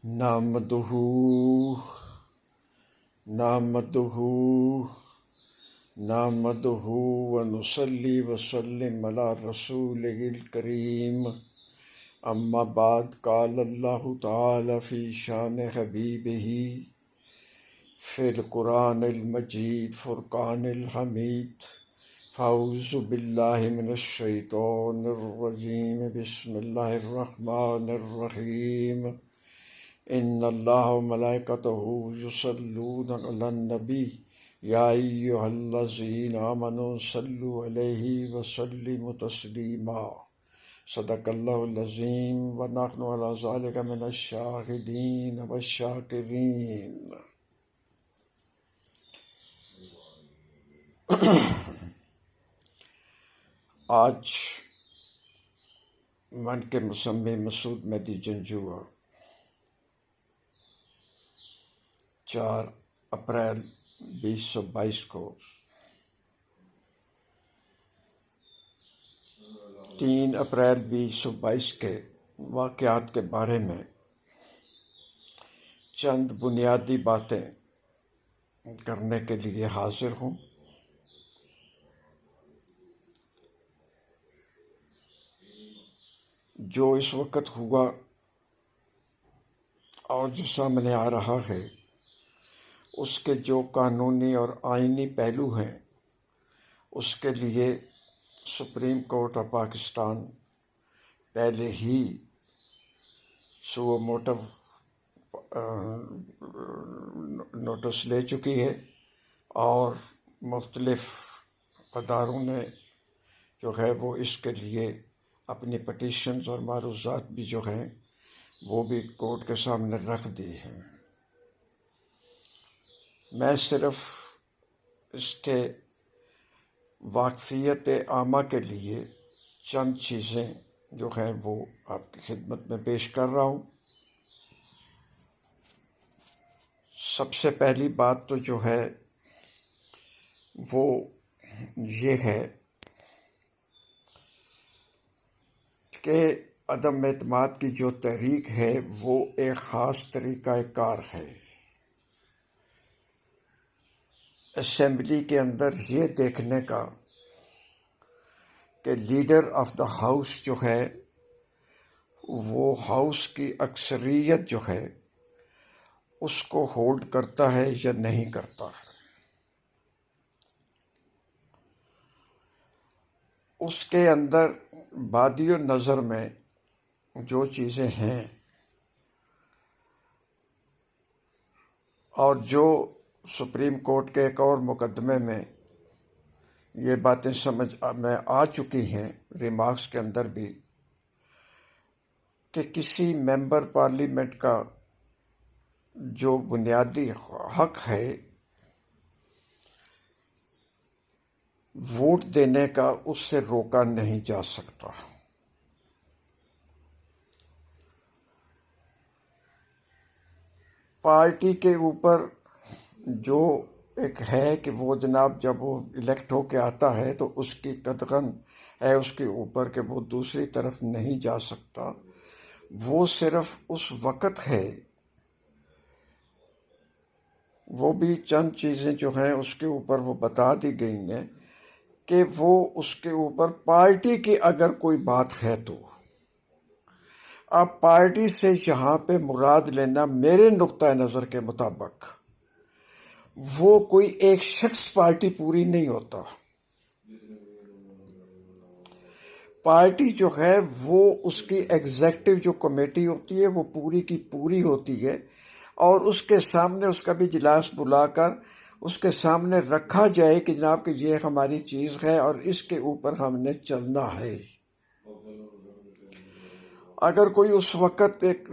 نحمدہ نحمدہ نحمدہ ونصلی وسلم علی رسولہ الکریم اما بعد قال اللہ تعالی فی شان حبیبہ فی القرآن المجید فرقان الحمید فاعوذ باللہ من الشیطان الرجیم بسم اللہ الرحمن الرحیم ان اللہ و ملائکتہ یصلون علی النبی یا ایھا الذین آمنوا صلوا علیہ وسلموا تسلیما صدق اللہ العظیم ونحن علی ذلک من الشاہدین والشاکرین۔ آج من کے مسمی مسعود مہدی جنجوع 4 اپریل 2022 کو 3 اپریل 2022 کے واقعات کے بارے میں چند بنیادی باتیں کرنے کے لیے حاضر ہوں۔ جو اس وقت ہوا اور جو سامنے آ رہا ہے اس کے جو قانونی اور آئینی پہلو ہیں اس کے لیے سپریم کورٹ آف پاکستان پہلے ہی سو موٹو نوٹس لے چکی ہے اور مختلف اداروں نے جو ہے وہ اس کے لیے اپنی پٹیشنز اور معروضات بھی جو ہیں وہ بھی کورٹ کے سامنے رکھ دی ہیں۔ میں صرف اس کے واقفیت عامہ کے لیے چند چیزیں جو ہیں وہ آپ کی خدمت میں پیش کر رہا ہوں۔ سب سے پہلی بات تو جو ہے وہ یہ ہے کہ عدم اعتماد کی جو تحریک ہے وہ ایک خاص طریقہ کار ہے۔ اسمبلی کے اندر یہ دیکھنے کا کہ لیڈر آف دا ہاؤس جو ہے وہ ہاؤس کی اکثریت جو ہے اس کو ہولڈ کرتا ہے یا نہیں کرتا ہے۔ اس کے اندر بادی نظر میں جو چیزیں ہیں اور جو سپریم کورٹ کے ایک اور مقدمے میں یہ باتیں سمجھ میں آ چکی ہیں ریمارکس کے اندر بھی کہ کسی ممبر پارلیمنٹ کا جو بنیادی حق ہے ووٹ دینے کا اس سے روکا نہیں جا سکتا۔ پارٹی کے اوپر جو ایک ہے کہ وہ جناب جب وہ الیکٹ ہو کے آتا ہے تو اس کی قدغن ہے اس کے اوپر کہ وہ دوسری طرف نہیں جا سکتا، وہ صرف اس وقت ہے۔ وہ بھی چند چیزیں جو ہیں اس کے اوپر وہ بتا دی گئی ہیں کہ وہ اس کے اوپر پارٹی کی اگر کوئی بات ہے تو اب پارٹی سے یہاں پہ مراد لینا میرے نقطۂ نظر کے مطابق وہ کوئی ایک شخص پارٹی پوری نہیں ہوتا۔ پارٹی جو ہے وہ اس کی ایگزیکٹو جو کمیٹی ہوتی ہے وہ پوری کی پوری ہوتی ہے اور اس کے سامنے اس کا بھی اجلاس بلا کر اس کے سامنے رکھا جائے کہ جناب کہ یہ ہماری چیز ہے اور اس کے اوپر ہم نے چلنا ہے۔ اگر کوئی اس وقت ایک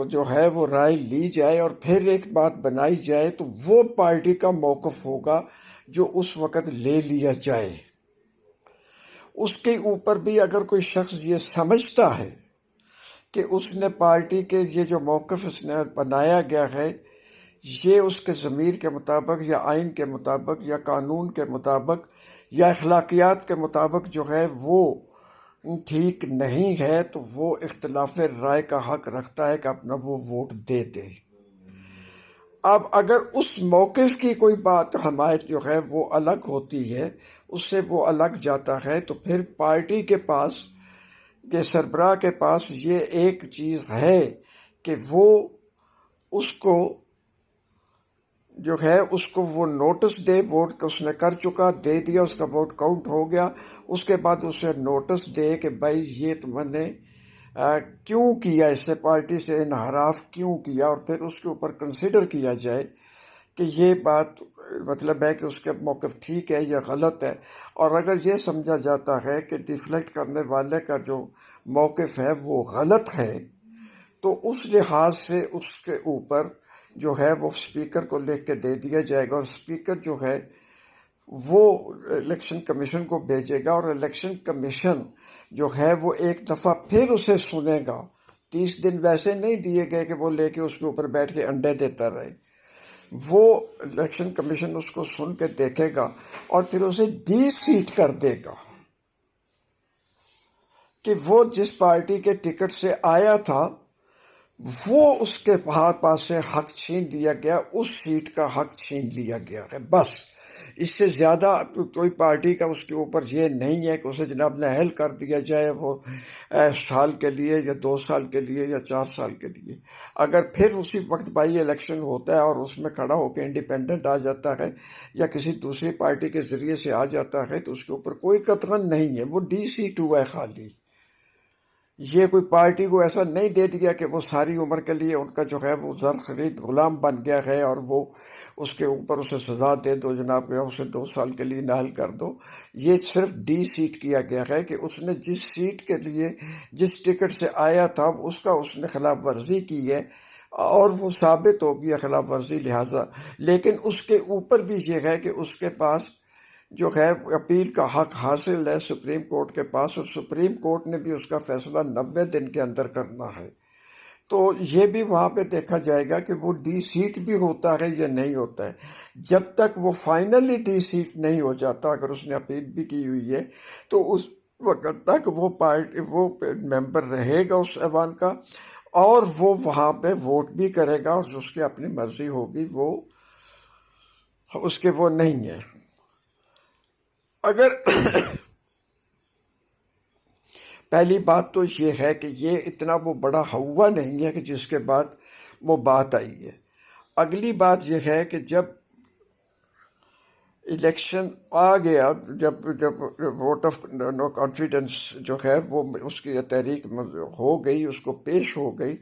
جو ہے وہ رائے لی جائے اور پھر ایک بات بنائی جائے تو وہ پارٹی کا موقف ہوگا جو اس وقت لے لیا جائے۔ اس کے اوپر بھی اگر کوئی شخص یہ سمجھتا ہے کہ اس نے پارٹی کے یہ جو موقف اس نے بنایا گیا ہے یہ اس کے ضمیر کے مطابق یا آئین کے مطابق یا قانون کے مطابق یا اخلاقیات کے مطابق جو ہے وہ ٹھیک نہیں ہے تو وہ اختلاف رائے کا حق رکھتا ہے کہ اپنا وہ ووٹ دے دے۔ اب اگر اس موقف کی کوئی بات حمایت جو ہے وہ الگ ہوتی ہے، اس سے وہ الگ جاتا ہے، تو پھر پارٹی کے پاس کے سربراہ کے پاس یہ ایک چیز ہے کہ وہ اس کو جو ہے اس کو وہ نوٹس دے، ووٹ کو اس نے کر چکا، دے دیا، اس کا ووٹ کاؤنٹ ہو گیا، اس کے بعد اسے نوٹس دے کہ بھائی یہ تم نے کیوں کیا، اس سے پارٹی سے انحراف کیوں کیا، اور پھر اس کے اوپر کنسیڈر کیا جائے کہ یہ بات مطلب ہے کہ اس کے موقف ٹھیک ہے یا غلط ہے۔ اور اگر یہ سمجھا جاتا ہے کہ ڈیفلیکٹ کرنے والے کا جو موقف ہے وہ غلط ہے، تو اس لحاظ سے اس کے اوپر جو ہے وہ اسپیکر کو لکھ کے دے دیا جائے گا، اور اسپیکر جو ہے وہ الیکشن کمیشن کو بھیجے گا، اور الیکشن کمیشن جو ہے وہ ایک دفعہ پھر اسے سنے گا۔ 30 دن ویسے نہیں دیے گئے کہ وہ لے کے اس کے اوپر بیٹھ کے انڈے دیتا رہے۔ وہ الیکشن کمیشن اس کو سن کے دیکھے گا اور پھر اسے ڈی سیٹ کر دے گا کہ وہ جس پارٹی کے ٹکٹ سے آیا تھا وہ اس کے پاس سے حق چھین لیا گیا، اس سیٹ کا حق چھین لیا گیا ہے، بس۔ اس سے زیادہ کوئی پارٹی کا اس کے اوپر یہ نہیں ہے کہ اسے جناب نااہل کر دیا جائے، وہ سال کے لیے یا 2 سال کے لیے یا 4 سال کے لیے۔ اگر پھر اسی وقت بائی الیکشن ہوتا ہے اور اس میں کھڑا ہو کے انڈیپینڈنٹ آ جاتا ہے یا کسی دوسری پارٹی کے ذریعے سے آ جاتا ہے تو اس کے اوپر کوئی قطغن نہیں ہے، وہ ڈی سیٹ ہوا ہے خالی۔ یہ کوئی پارٹی کو ایسا نہیں دے دیا کہ وہ ساری عمر کے لیے ان کا جو ہے وہ زر خرید غلام بن گیا ہے اور وہ اس کے اوپر اسے سزا دے دو جناب کہ اسے 2 سال کے لیے نااہل کر دو۔ یہ صرف ڈی سیٹ کیا گیا ہے کہ اس نے جس سیٹ کے لیے جس ٹکٹ سے آیا تھا اس نے خلاف ورزی کی ہے اور وہ ثابت ہو گیا خلاف ورزی، لہٰذا لیکن اس کے اوپر بھی یہ ہے کہ اس کے پاس جو ہے اپیل کا حق حاصل ہے سپریم کورٹ کے پاس، اور سپریم کورٹ نے بھی اس کا فیصلہ 90 دن کے اندر کرنا ہے۔ تو یہ بھی وہاں پہ دیکھا جائے گا کہ وہ ڈی سیٹ بھی ہوتا ہے یا نہیں ہوتا ہے۔ جب تک وہ فائنلی ڈی سیٹ نہیں ہو جاتا، اگر اس نے اپیل بھی کی ہوئی ہے تو اس وقت تک وہ ممبر رہے گا اس ایوان کا، اور وہ وہاں پہ ووٹ بھی کرے گا، اور اس کی اپنی مرضی ہوگی، وہ اس کے وہ نہیں ہے۔ اگر پہلی بات تو یہ ہے کہ یہ اتنا وہ بڑا ہوا نہیں ہے کہ جس کے بعد وہ بات آئی ہے۔ اگلی بات یہ ہے کہ جب الیکشن آ گیا، جب ووٹ آف نو کانفیڈنس جو ہے وہ اس کی تحریک ہو گئی، اس کو پیش ہو گئی،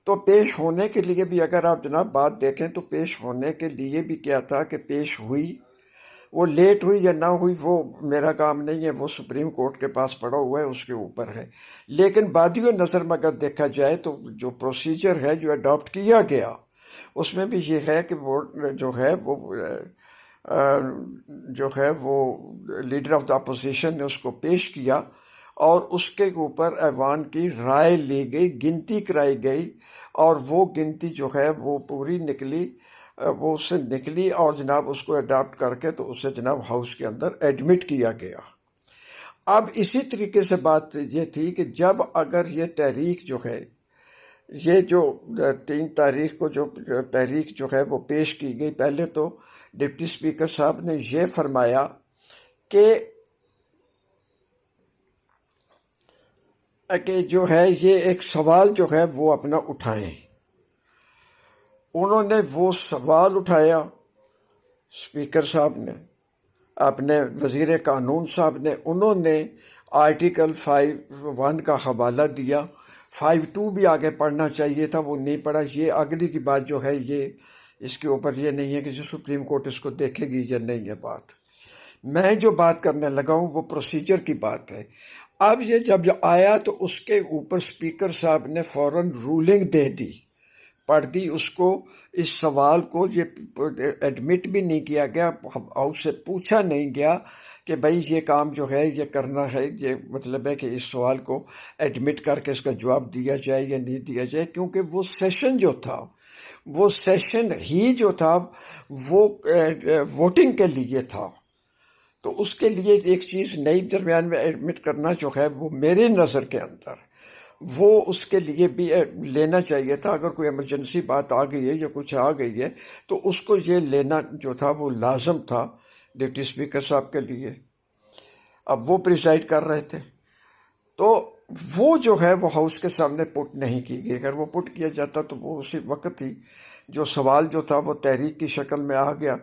تو پیش ہونے کے لیے بھی اگر آپ جناب بات دیکھیں تو پیش ہونے کے لیے بھی کیا تھا کہ پیش ہوئی، وہ لیٹ ہوئی یا نہ ہوئی وہ میرا کام نہیں ہے، وہ سپریم کورٹ کے پاس پڑا ہوا ہے، اس کے اوپر ہے۔ لیکن بادی نظر میں اگر دیکھا جائے تو جو پروسیجر ہے جو اڈاپٹ کیا گیا اس میں بھی یہ ہے کہ وہ جو ہے وہ لیڈر آف دا اپوزیشن نے اس کو پیش کیا اور اس کے اوپر ایوان کی رائے لی گئی، گنتی کرائی گئی، اور وہ گنتی جو ہے وہ پوری نکلی، وہ اس سے نکلی، اور جناب اس کو اڈاپٹ کر کے تو اسے جناب ہاؤس کے اندر ایڈمٹ کیا گیا۔ اب اسی طریقے سے بات یہ تھی کہ جب اگر یہ تحریک جو ہے، یہ جو 3 تاریخ کو جو تحریک جو ہے وہ پیش کی گئی، پہلے تو ڈپٹی اسپیکر صاحب نے یہ فرمایا کہ جو ہے یہ ایک سوال جو ہے وہ اپنا اٹھائیں۔ انہوں نے وہ سوال اٹھایا، اسپیکر صاحب نے، اپنے وزیر قانون صاحب نے، انہوں نے آرٹیکل 5(1) کا حوالہ دیا۔ 5(2) بھی آگے پڑھنا چاہیے تھا، وہ نہیں پڑھا۔ یہ اگلی کی بات جو ہے یہ اس کے اوپر یہ نہیں ہے کہ سپریم کورٹ اس کو دیکھے گی یا نہیں ہے بات۔ میں جو بات کرنے لگا ہوں وہ پروسیجر کی بات ہے۔ اب یہ جب آیا تو اس کے اوپر اسپیکر صاحب نے فوراً رولنگ دے دی، پڑھ دی اس کو، اس سوال کو یہ ایڈمٹ بھی نہیں کیا گیا، ہاؤس سے پوچھا نہیں گیا کہ بھائی یہ کام جو ہے یہ کرنا ہے، یہ مطلب ہے کہ اس سوال کو ایڈمٹ کر کے اس کا جواب دیا جائے یا نہیں دیا جائے، کیونکہ وہ سیشن جو تھا، وہ سیشن ہی جو تھا وہ ووٹنگ کے لیے تھا۔ تو اس کے لیے ایک چیز نئی درمیان میں ایڈمٹ کرنا جو ہے وہ میری نظر کے اندر وہ اس کے لیے بھی لینا چاہیے تھا. اگر کوئی ایمرجنسی بات آ گئی ہے یا کچھ آ گئی ہے تو اس کو یہ لینا جو تھا وہ لازم تھا ڈپٹی اسپیکر صاحب کے لیے. اب وہ پریسائڈ کر رہے تھے تو وہ جو ہے وہ ہاؤس کے سامنے پٹ نہیں کی گئی. اگر وہ پٹ کیا جاتا تو وہ اسی وقت ہی جو سوال جو تھا وہ تحریک کی شکل میں آ گیا.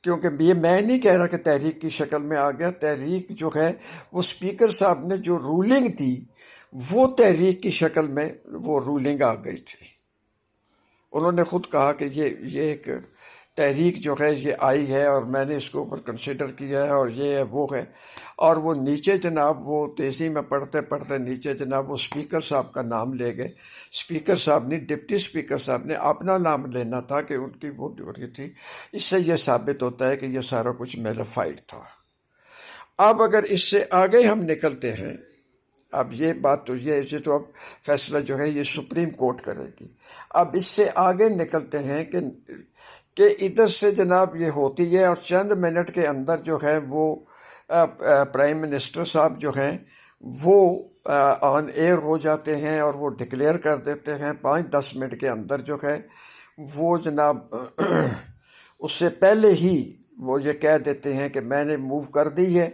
کیونکہ یہ میں نہیں کہہ رہا کہ تحریک کی شکل میں آ گیا. تحریک جو ہے وہ اسپیکر صاحب نے جو رولنگ دی وہ تحریک کی شکل میں وہ رولنگ آ گئی تھی. انہوں نے خود کہا کہ یہ ایک تحریک جو ہے یہ آئی ہے اور میں نے اس کو اوپر کنسیڈر کیا ہے اور یہ ہے وہ ہے. اور وہ نیچے جناب وہ تیزی میں پڑھتے پڑھتے نیچے جناب وہ اسپیکر صاحب کا نام لے گئے. اسپیکر صاحب نے ڈپٹی اسپیکر صاحب نے اپنا نام لینا تھا کہ ان کی وہ ڈیوٹی تھی. اس سے یہ ثابت ہوتا ہے کہ یہ سارا کچھ میلیفائڈ تھا. اب اگر اس سے آگے ہم نکلتے ہیں، اب یہ بات تو یہ تو اب فیصلہ جو ہے یہ سپریم کورٹ کرے گی. اب اس سے آگے نکلتے ہیں کہ ادھر سے جناب یہ ہوتی ہے اور چند منٹ کے اندر جو ہے وہ پرائم منسٹر صاحب جو ہیں وہ آن ایئر ہو جاتے ہیں اور وہ ڈکلیئر کر دیتے ہیں 5-10 منٹ کے اندر جو ہے وہ جناب اس سے پہلے ہی وہ یہ کہہ دیتے ہیں کہ میں نے موو کر دی ہے.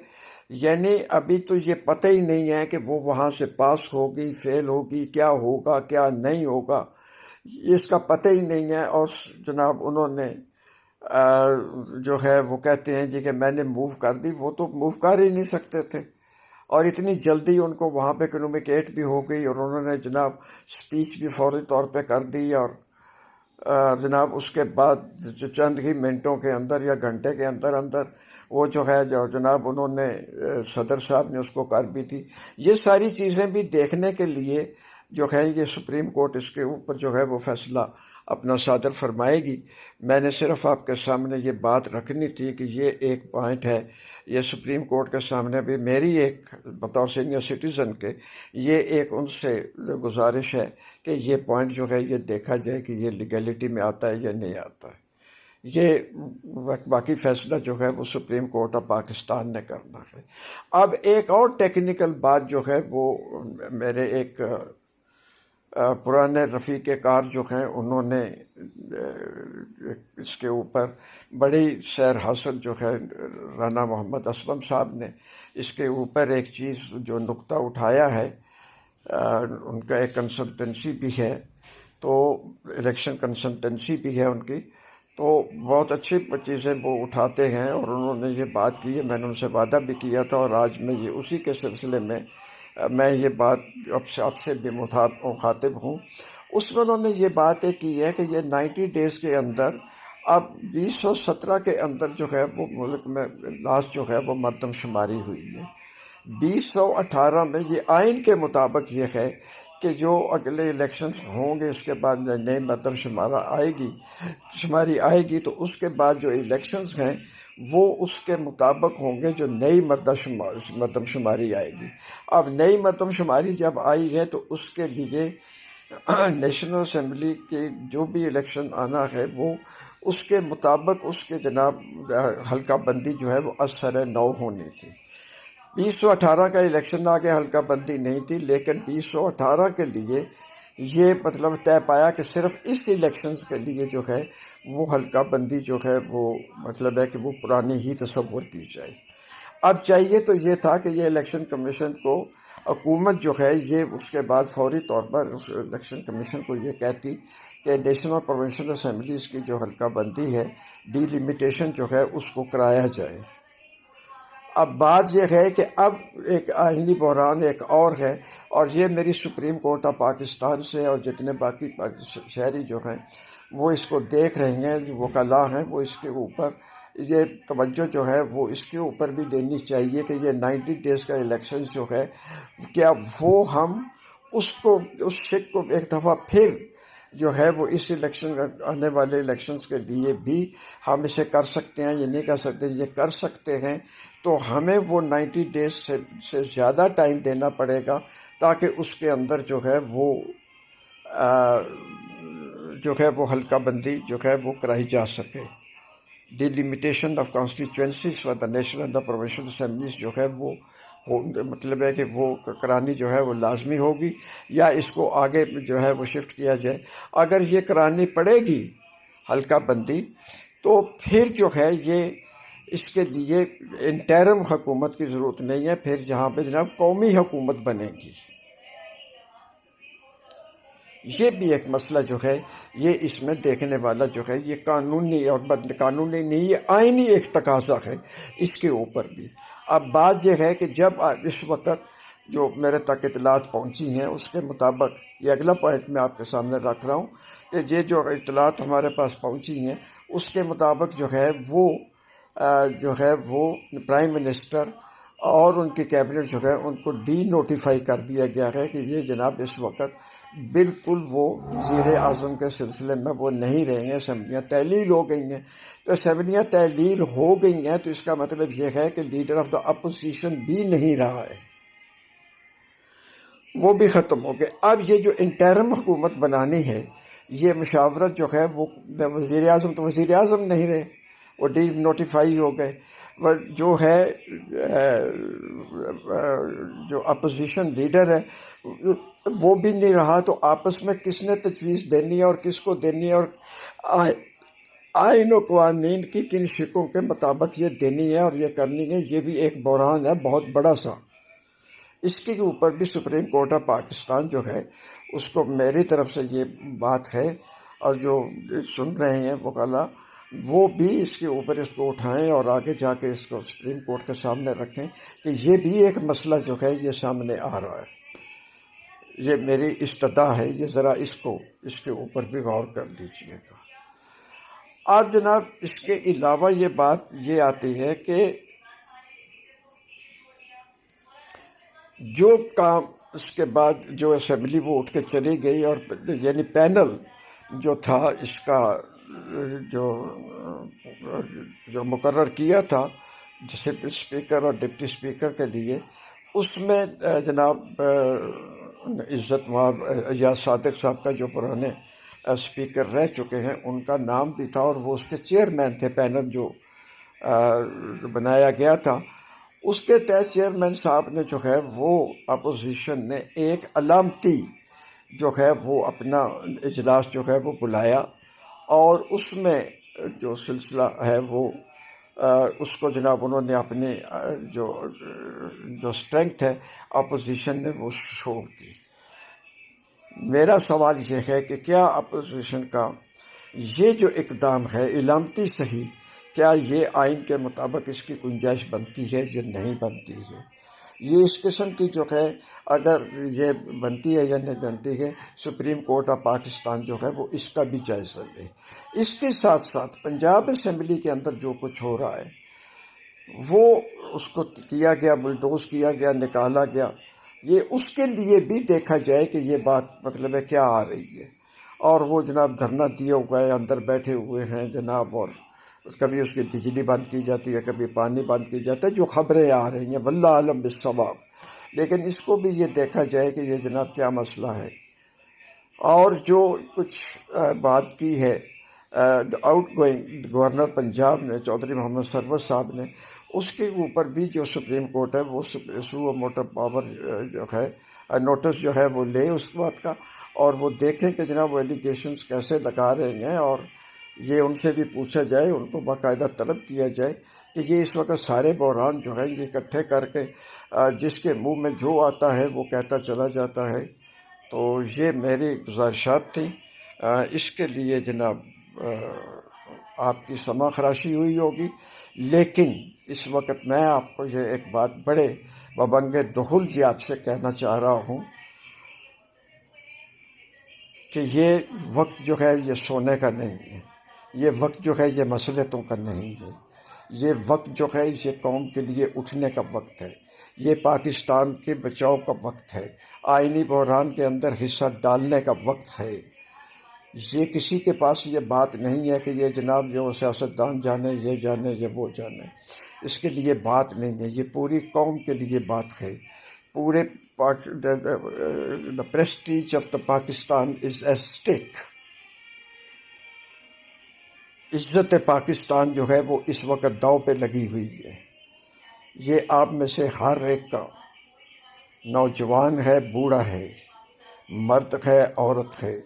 یعنی ابھی تو یہ پتہ ہی نہیں ہے کہ وہ وہاں سے پاس ہوگی فیل ہوگی، کیا ہوگا کیا نہیں ہوگا، اس کا پتہ ہی نہیں ہے. اور جناب انہوں نے جو ہے وہ کہتے ہیں جی کہ میں نے موو کر دی. وہ تو موو کر ہی نہیں سکتے تھے اور اتنی جلدی ان کو وہاں پہ کمیونیکیٹ بھی ہو گئی اور انہوں نے جناب سپیچ بھی فوری طور پہ کر دی. اور جناب اس کے بعد چند ہی منٹوں کے اندر یا گھنٹے کے اندر اندر وہ جو ہے جو جناب انہوں نے صدر صاحب نے اس کو کر بھی تھی. یہ ساری چیزیں بھی دیکھنے کے لیے جو ہے یہ سپریم کورٹ اس کے اوپر جو ہے وہ فیصلہ اپنا صادر فرمائے گی. میں نے صرف آپ کے سامنے یہ بات رکھنی تھی کہ یہ ایک پوائنٹ ہے. یہ سپریم کورٹ کے سامنے بھی میری ایک بطور سینئر سٹیزن کے یہ ایک ان سے گزارش ہے کہ یہ پوائنٹ جو ہے یہ دیکھا جائے کہ یہ لیگلٹی میں آتا ہے یا نہیں آتا ہے. یہ باقی فیصلہ جو ہے وہ سپریم کورٹ آف پاکستان نے کرنا ہے. اب ایک اور ٹیکنیکل بات جو ہے وہ میرے ایک پرانے رفیق کار جو ہیں انہوں نے اس کے اوپر بڑی سیر حاصل جو ہے رانا محمد اسلم صاحب نے اس کے اوپر ایک چیز جو نقطہ اٹھایا ہے. ان کا ایک کنسلٹنسی بھی ہے تو الیکشن کنسلٹنسی بھی ہے ان کی، تو بہت اچھی چیزیں وہ اٹھاتے ہیں اور انہوں نے یہ بات کی ہے. میں نے ان سے وعدہ بھی کیا تھا اور آج میں یہ اسی کے سلسلے میں میں یہ بات آپ سے بھی مخاطب ہوں. اس میں انہوں نے یہ بات کی ہے کہ یہ 90 ڈیز کے اندر اب 2017 کے اندر جو ہے وہ ملک میں لاسٹ جو ہے وہ مردم شماری ہوئی ہے. 2018 میں یہ آئین کے مطابق یہ ہے کہ جو اگلے الیکشنز ہوں گے اس کے بعد نئی مردم شماری آئے گی تو اس کے بعد جو الیکشنز ہیں وہ اس کے مطابق ہوں گے جو نئی مردم شماری آئے گی. اب نئی مردم شماری جب آئی ہے تو اس کے لیے نیشنل اسمبلی کے جو بھی الیکشن آنا ہے وہ اس کے مطابق اس کے جناب حلقہ بندی جو ہے وہ اثر نو ہونی تھی. 2018 کا الیکشن آگے حلقہ بندی نہیں تھی، لیکن 2018 کے لیے یہ مطلب طے پایا کہ صرف اس الیکشنز کے لیے جو ہے وہ حلقہ بندی جو ہے وہ مطلب ہے کہ وہ پرانی ہی تصور کی جائے. اب چاہیے تو یہ تھا کہ یہ الیکشن کمیشن کو حکومت جو ہے یہ اس کے بعد فوری طور پر اس الیکشن کمیشن کو یہ کہتی کہ نیشنل پروونشل اسمبلیز کی جو حلقہ بندی ہے ڈی لیمیٹیشن جو ہے اس کو کرایا جائے. اب بات یہ ہے کہ اب ایک آئینی بحران ایک اور ہے اور یہ میری سپریم کورٹ آف پاکستان سے اور جتنے باقی شہری جو ہیں وہ اس کو دیکھ رہے ہیں، جو وکلاء ہیں وہ اس کے اوپر یہ توجہ جو ہے وہ اس کے اوپر بھی دینی چاہیے کہ یہ 90 ڈیز کا الیکشن جو ہے کیا وہ ہم اس شک کو ایک دفعہ پھر جو ہے وہ اس الیکشن آنے والے الیکشنز کے لیے بھی ہم اسے کر سکتے ہیں یا نہیں کر سکتے. یہ کر سکتے ہیں تو ہمیں وہ 90 ڈیز سے زیادہ ٹائم دینا پڑے گا تاکہ اس کے اندر جو ہے وہ حلقہ بندی جو ہے وہ کرائی جا سکے. Delimitation of constituencies for the national and the provincial assemblies جو ہے وہ مطلب ہے کہ وہ کرانی جو ہے وہ لازمی ہوگی، یا اس کو آگے جو ہے وہ شفٹ کیا جائے۔ اگر یہ کرانی پڑے گی حلقہ بندی، تو پھر جو ہے یہ اس کے لیے انٹرم حکومت کی ضرورت نہیں ہے، پھر جہاں پہ جناب قومی حکومت بنے گی۔ یہ بھی ایک مسئلہ جو ہے یہ اس میں دیکھنے والا جو ہے یہ قانونی اور قانونی نہیں، یہ آئینی ایک تقاضا ہے اس کے اوپر بھی۔ اب بات یہ ہے کہ جب اس وقت جو میرے تک اطلاعات پہنچی ہیں اس کے مطابق، یہ اگلا پوائنٹ میں آپ کے سامنے رکھ رہا ہوں کہ یہ جو اطلاعات ہمارے پاس پہنچی ہیں اس کے مطابق جو ہے وہ پرائم منسٹر اور ان کی کیبنٹ جو ہے ان کو ڈی نوٹیفائی کر دیا گیا ہے کہ یہ جناب اس وقت بالکل وہ وزیر اعظم کے سلسلے میں وہ نہیں رہے ہیں، اسمبلیاں تعلیل ہو گئی ہیں۔ تو اسمبلیاں تعلیل ہو گئی ہیں تو اس کا مطلب یہ ہے کہ لیڈر آف دا اپوزیشن بھی نہیں رہا ہے، وہ بھی ختم ہو گئے۔ اب یہ جو انٹرم حکومت بنانی ہے، یہ مشاورت جو ہے وہ وزیر اعظم تو وزیر اعظم نہیں رہے، وہ ڈی نوٹیفائی ہو گئے۔ جو ہے جو اپوزیشن لیڈر ہے وہ بھی نہیں رہا، تو آپس میں کس نے تجویز دینی ہے اور کس کو دینی ہے، اور آئین و قوانین کی کن شقوں کے مطابق یہ دینی ہے اور یہ کرنی ہے، یہ بھی ایک بحران ہے بہت بڑا سا۔ اس کے اوپر بھی سپریم کورٹ آف پاکستان جو ہے اس کو میری طرف سے یہ بات ہے، اور جو سن رہے ہیں وکلاء وہ بھی اس کے اوپر اس کو اٹھائیں اور آگے جا کے اس کو سپریم کورٹ کے سامنے رکھیں کہ یہ بھی ایک مسئلہ جو ہے یہ سامنے آ رہا ہے۔ یہ میری استدعا ہے، یہ ذرا اس کے اوپر بھی غور کر لیجیے گا۔ اب جناب اس کے علاوہ یہ بات یہ آتی ہے کہ جو کام اس کے بعد جو اسمبلی وہ اٹھ کے چلی گئی، اور یعنی پینل جو تھا اس کا جو مقرر کیا تھا جسے اسپیکر اور ڈپٹی اسپیکر کے لیے، اس میں جناب عزت مآب ایاز صادق صاحب کا جو پرانے اسپیکر رہ چکے ہیں ان کا نام بھی تھا، اور وہ اس کے چیئرمین تھے۔ پینل جو بنایا گیا تھا اس کے تحت چیئرمین صاحب نے جو ہے وہ اپوزیشن نے ایک علامتی جو ہے وہ اپنا اجلاس جو ہے وہ بلایا، اور اس میں جو سلسلہ ہے وہ اس کو جناب انہوں نے اپنی جو اسٹرینگتھ ہے اپوزیشن نے وہ شو کی۔ میرا سوال یہ ہے کہ کیا اپوزیشن کا یہ جو اقدام ہے علامتی صحیح، کیا یہ آئین کے مطابق اس کی گنجائش بنتی ہے یا نہیں بنتی ہے؟ یہ اس قسم کی جو ہے اگر یہ بنتی ہے یا نہیں بنتی ہے، سپریم کورٹ آف پاکستان جو ہے وہ اس کا بھی جائزہ لے۔ اس کے ساتھ ساتھ پنجاب اسمبلی کے اندر جو کچھ ہو رہا ہے وہ اس کو کیا گیا، بلڈوز کیا گیا، نکالا گیا، یہ اس کے لیے بھی دیکھا جائے کہ یہ بات مطلب ہے کیا آ رہی ہے۔ اور وہ جناب دھرنا دیے ہوئے اندر بیٹھے ہوئے ہیں جناب، اور کبھی اس کی بجلی بند کی جاتی ہے، کبھی پانی بند کی جاتا ہے، جو خبریں آ رہی ہیں واللہ عالم بالصواب۔ لیکن اس کو بھی یہ دیکھا جائے کہ یہ جناب کیا مسئلہ ہے۔ اور جو کچھ بات کی ہے آؤٹ گوئنگ گورنر پنجاب نے، چودھری محمد سرور صاحب نے، اس کے اوپر بھی جو سپریم کورٹ ہے وہ سو موٹو پاور جو ہے نوٹس جو ہے وہ لے اس بات کا، اور وہ دیکھیں کہ جناب وہ ایلیگیشنز کیسے لگا رہے ہیں، اور یہ ان سے بھی پوچھا جائے، ان کو باقاعدہ طلب کیا جائے کہ یہ اس وقت سارے بحران جو ہے یہ اکٹھے کر کے جس کے منہ میں جو آتا ہے وہ کہتا چلا جاتا ہے۔ تو یہ میری گزارشات تھیں۔ اس کے لیے جناب آپ کی سمع خراشی ہوئی ہوگی، لیکن اس وقت میں آپ کو یہ ایک بات بڑے ببنگ دخل جی آپ سے کہنا چاہ رہا ہوں کہ یہ وقت جو ہے یہ سونے کا نہیں ہے، یہ وقت جو ہے یہ مصلحتوں کا نہیں ہے، یہ وقت جو ہے یہ قوم کے لیے اٹھنے کا وقت ہے، یہ پاکستان کے بچاؤ کا وقت ہے، آئینی بحران کے اندر حصہ ڈالنے کا وقت ہے۔ یہ کسی کے پاس یہ بات نہیں ہے کہ یہ جناب جو سیاستدان جانے، یہ جانے، یہ وہ جانے، اس کے لیے بات نہیں ہے، یہ پوری قوم کے لیے بات ہے۔ پورے the prestige of the Pakistan is at stake۔ عزت پاکستان جو ہے وہ اس وقت داؤ پہ لگی ہوئی ہے۔ یہ آپ میں سے ہر ایک کا، نوجوان ہے، بوڑھا ہے، مرد ہے، عورت ہے،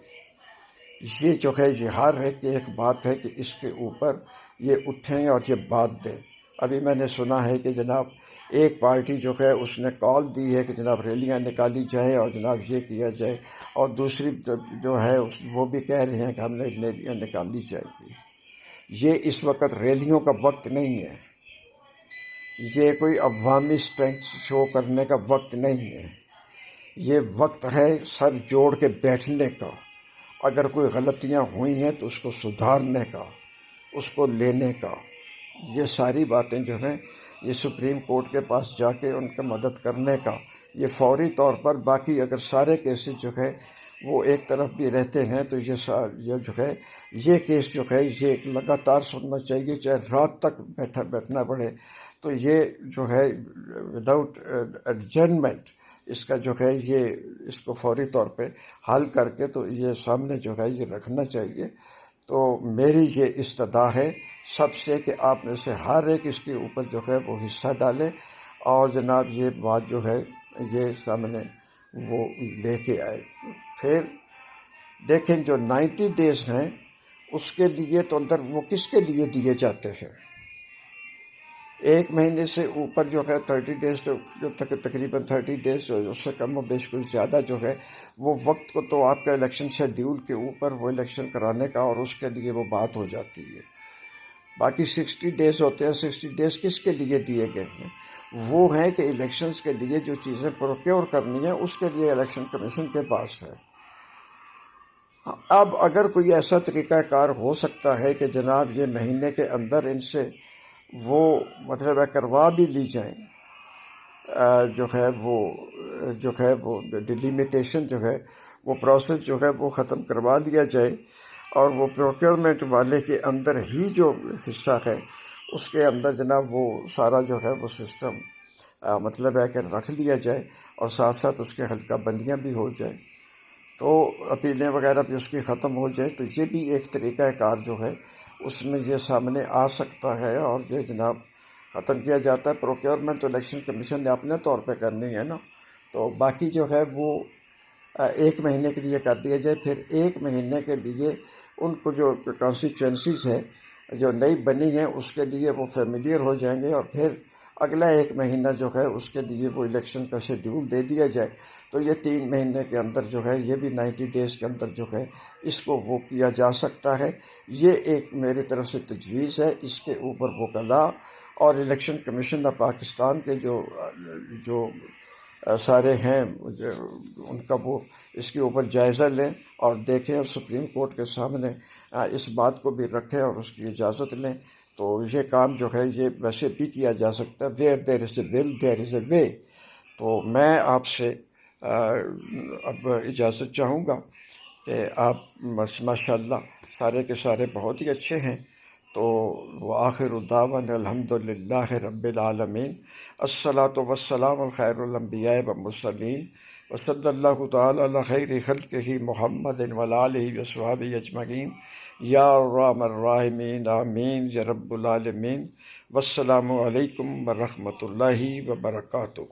یہ جو ہے یہ ہر ایک بات ہے کہ اس کے اوپر یہ اٹھیں اور یہ بات دیں۔ ابھی میں نے سنا ہے کہ جناب ایک پارٹی جو ہے اس نے کال دی ہے کہ جناب ریلیاں نکالی جائیں اور جناب یہ کیا جائے، اور دوسری جو ہے وہ بھی کہہ رہے ہیں کہ ہم نے ریلیاں نکالی جائیں گی۔ یہ اس وقت ریلیوں کا وقت نہیں ہے، یہ کوئی عوامی اسٹرینتھ شو کرنے کا وقت نہیں ہے، یہ وقت ہے سر جوڑ کے بیٹھنے کا۔ اگر کوئی غلطیاں ہوئی ہیں تو اس کو سدھارنے کا، اس کو لینے کا۔ یہ ساری باتیں جو ہیں یہ سپریم کورٹ کے پاس جا کے ان کا مدد کرنے کا، یہ فوری طور پر۔ باقی اگر سارے کیسز جو ہے وہ ایک طرف بھی رہتے ہیں تو یہ جو ہے یہ کیس جو ہے یہ لگاتار سننا چاہیے، چاہے رات تک بیٹھنا پڑے۔ تو یہ جو ہے وداؤٹ ایڈجرنمنٹ اس کا جو ہے یہ اس کو فوری طور پہ حل کر کے تو یہ سامنے جو ہے یہ رکھنا چاہیے۔ تو میری یہ استدعا ہے سب سے کہ آپ میں سے ہر ایک اس کے اوپر جو ہے وہ حصہ ڈالے اور جناب یہ بات جو ہے یہ سامنے وہ لے کے آئے۔ پھر دیکھیں جو 90 ڈیز ہیں اس کے لیے تو اندر وہ کس کے لیے دیے جاتے ہیں؟ ایک مہینے سے اوپر جو ہے 30 ڈیز جو تقریباً 30 ڈیز اس سے کم و بیش کچھ زیادہ جو ہے وہ وقت کو تو آپ کا الیکشن شیڈیول کے اوپر وہ الیکشن کرانے کا اور اس کے لیے وہ بات ہو جاتی ہے۔ باقی 60 ڈیز ہوتے ہیں۔ 60 ڈیز کس کے لیے دیے گئے ہیں؟ وہ ہیں کہ الیکشنز کے لیے جو چیزیں پروکیور کرنی ہیں اس کے لیے الیکشن کمیشن کے پاس ہے۔ اب اگر کوئی ایسا طریقہ کار ہو سکتا ہے کہ جناب یہ مہینے کے اندر ان سے وہ مطلب ہے کروا بھی لی جائیں، جو ہے وہ ڈیلیمیٹیشن جو ہے وہ پروسیس جو ہے وہ ختم کروا لیا جائے اور وہ پروکیورمنٹ والے کے اندر ہی جو حصہ ہے اس کے اندر جناب وہ سارا جو ہے وہ سسٹم مطلب ہے کہ رکھ لیا جائے اور ساتھ ساتھ اس کے حلقہ بندیاں بھی ہو جائیں، تو اپیلیں وغیرہ بھی اس کی ختم ہو جائیں۔ تو یہ بھی ایک طریقہ کار جو ہے اس میں یہ سامنے آ سکتا ہے اور یہ جناب ختم کیا جاتا ہے۔ پروکیورمنٹ تو الیکشن کمیشن نے اپنے طور پہ کرنی ہے نا، تو باقی جو ہے وہ ایک مہینے کے لیے کر دیا جائے۔ پھر ایک مہینے کے لیے ان کو جو کانسٹیچوئنسیز ہیں جو نئی بنی ہیں اس کے لیے وہ فیملیئر ہو جائیں گے، اور پھر اگلا ایک مہینہ جو ہے اس کے لیے وہ الیکشن کا شیڈیول دے دیا جائے۔ تو یہ 3 مہینے کے اندر جو ہے یہ بھی 90 ڈیز کے اندر جو ہے اس کو وہ کیا جا سکتا ہے۔ یہ ایک میری طرف سے تجویز ہے۔ اس کے اوپر وکلاء اور الیکشن کمیشن آف پاکستان کے جو سارے ہیں ان کا وہ اس کے اوپر جائزہ لیں اور دیکھیں اور سپریم کورٹ کے سامنے اس بات کو بھی رکھیں اور اس کی اجازت لیں، تو یہ کام جو ہے یہ ویسے بھی کیا جا سکتا ہے۔ ویئر دیر از اے ول دیر از اے وے۔ تو میں آپ سے اب اجازت چاہوں گا کہ آپ ماشاء اللہ سارے کے سارے بہت ہی اچھے ہیں، تو وآخر دعوانا الحمدللہ رب العالمین، الصلاۃ والسلام علی خیر الانبیاء والمرسلین، وصلی اللہ تعالی علی خیر خلقہ محمد وعلی آلہ وصحبہ اجمعین، یا ارحم الراحمین، آمین یا رب العالمین۔ والسلام علیکم ورحمۃ اللہ وبرکاتہ۔